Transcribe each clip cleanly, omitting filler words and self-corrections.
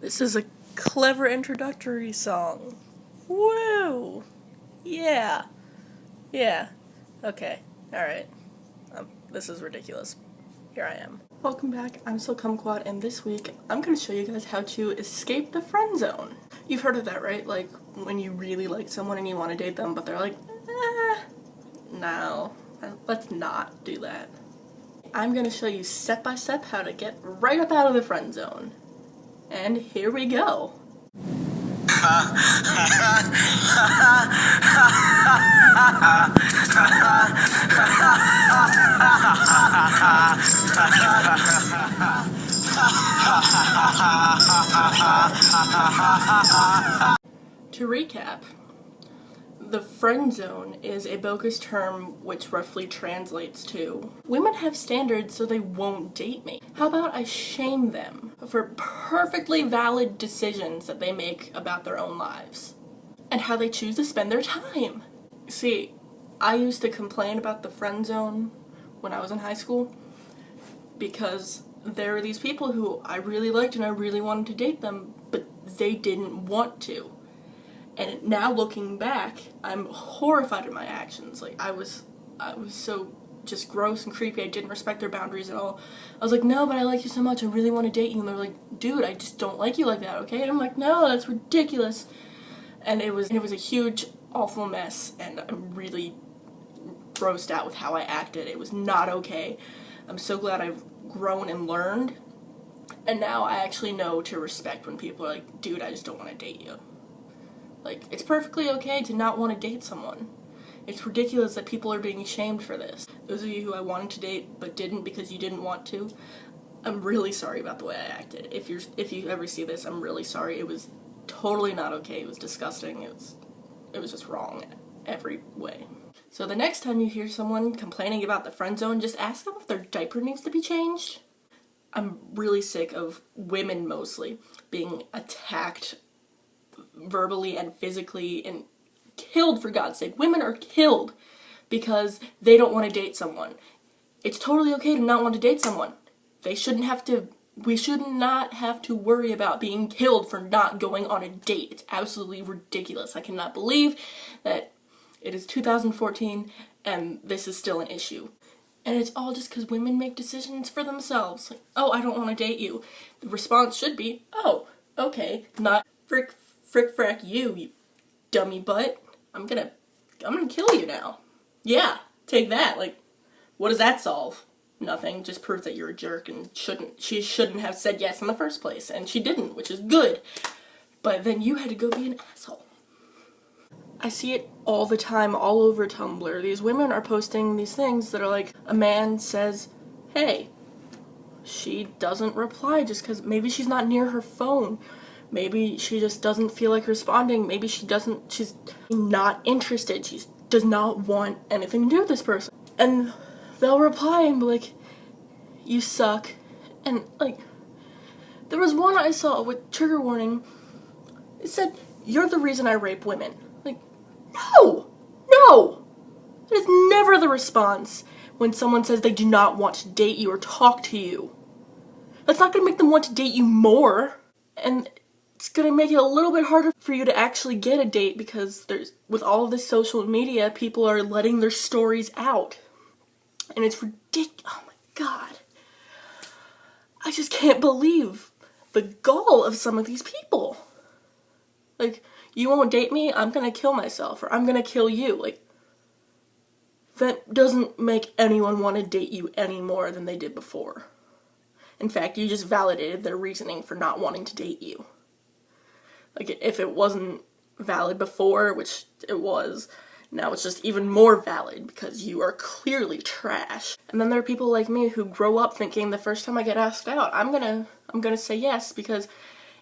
This is a clever introductory song. Woo! Yeah. Yeah. Okay. Alright. This is ridiculous. Here I am. Welcome back, I'm So Kumquat, and this week I'm going to show you guys how to escape the friend zone. You've heard of that, right? Like, when you really like someone and you want to date them, but they're like, no, let's not do that. I'm going to show you step by step how to get right up out of the friend zone. And here we go. To recap, the friend zone is a bogus term which roughly translates to, women have standards so they won't date me. How about I shame them for perfectly valid decisions that they make about their own lives and how they choose to spend their time. See, I used to complain about the friend zone when I was in high school because there were these people who I really liked and I really wanted to date them, but they didn't want to. And now looking back, I'm horrified at my actions. Like, I was so just gross and creepy. I didn't respect their boundaries at all. I was like, no, but I like you so much. I really want to date you. And they're like, dude, I just don't like you like that, okay? And I'm like, no, that's ridiculous. And it was a huge, awful mess. And I'm really grossed out with how I acted. It was not okay. I'm so glad I've grown and learned. And now I actually know to respect when people are like, dude, I just don't want to date you. Like, it's perfectly okay to not want to date someone. It's ridiculous that people are being shamed for this. Those of you who I wanted to date but didn't because you didn't want to, I'm really sorry about the way I acted. If you ever see this, I'm really sorry. It was totally not okay. It was disgusting. It was just wrong in every way. So the next time you hear someone complaining about the friend zone, just ask them if their diaper needs to be changed. I'm really sick of women mostly being attacked verbally and physically and killed, for God's sake. Women are killed because they don't want to date someone. It's totally okay to not want to date someone. We should not have to worry about being killed for not going on a date. It's absolutely ridiculous. I cannot believe that it is 2014 and this is still an issue. And it's all just because women make decisions for themselves. Like, oh, I don't want to date you. The response should be, oh, okay, not frick frack you dummy butt. I'm gonna kill you now. Yeah, take that. Like, what does that solve? Nothing. Just proves that you're a jerk and she shouldn't have said yes in the first place. And she didn't, which is good. But then you had to go be an asshole. I see it all the time, all over Tumblr. These women are posting these things that are like, a man says, hey, she doesn't reply just because maybe she's not near her phone. Maybe she just doesn't feel like responding. Maybe she's not interested. She does not want anything to do with this person. And they'll reply and be like, you suck. And like, there was one I saw with trigger warning. It said, you're the reason I rape women. Like, no! That is never the response when someone says they do not want to date you or talk to you. That's not going to make them want to date you more. And it's gonna make it a little bit harder for you to actually get a date because with all of this social media, people are letting their stories out. And it's ridiculous. Oh my God. I just can't believe the gall of some of these people. Like, you won't date me, I'm gonna kill myself, or I'm gonna kill you. Like, that doesn't make anyone want to date you any more than they did before. In fact, you just validated their reasoning for not wanting to date you. Like, if it wasn't valid before, which it was, now it's just even more valid because you are clearly trash. And then there are people like me who grow up thinking the first time I get asked out, I'm gonna say yes because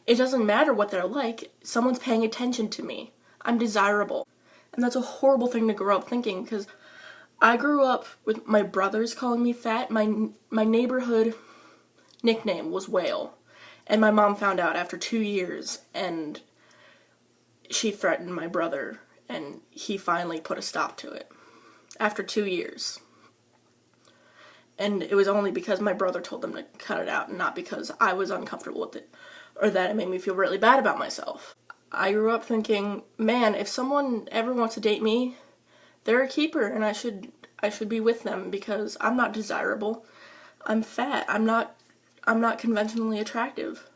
it doesn't matter what they're like. Someone's paying attention to me. I'm desirable. And that's a horrible thing to grow up thinking because I grew up with my brothers calling me fat. My neighborhood nickname was Whale. And my mom found out after 2 years, and she threatened my brother, and he finally put a stop to it. After 2 years. And it was only because my brother told them to cut it out, and not because I was uncomfortable with it. or that it made me feel really bad about myself. I grew up thinking, man, if someone ever wants to date me, they're a keeper and I should be with them because I'm not desirable. I'm fat. I'm not conventionally attractive.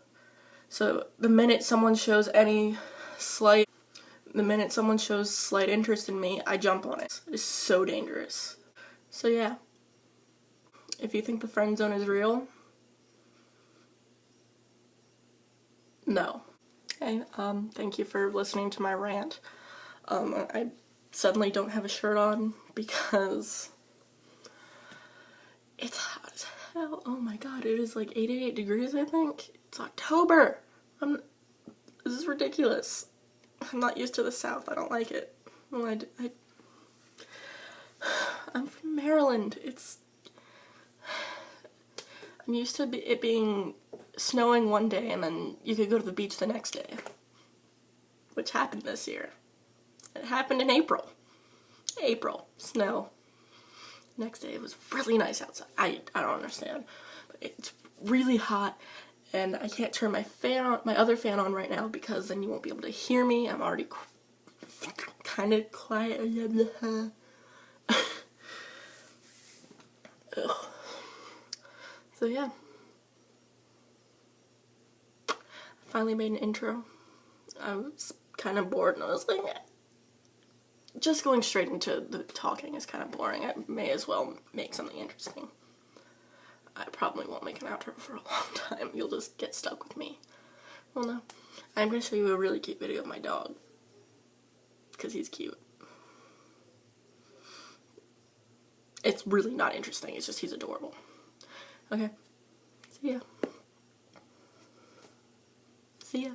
So the minute someone shows slight interest in me, I jump on it. It's so dangerous. So yeah, if you think the friend zone is real, no. Okay, thank you for listening to my rant. I suddenly don't have a shirt on because it's hot as hell. Oh my god, it is like 88 degrees, I think. It's October. This is ridiculous. I'm not used to the South. I don't like it. Well, I'm from Maryland. I'm used to it being snowing one day and then you could go to the beach the next day. Which happened this year. It happened in April. Snow. Next day it was really nice outside. I don't understand. But it's really hot and I can't turn my other fan on right now because then you won't be able to hear me. I'm already kind of quiet. So yeah. I finally made an intro. I was kind of bored and I was like, just going straight into the talking is kind of boring. I may as well make something interesting. I probably won't make an outro for a long time. You'll just get stuck with me. Well, no. I'm going to show you a really cute video of my dog. Because he's cute. It's really not interesting. It's just he's adorable. Okay. See ya.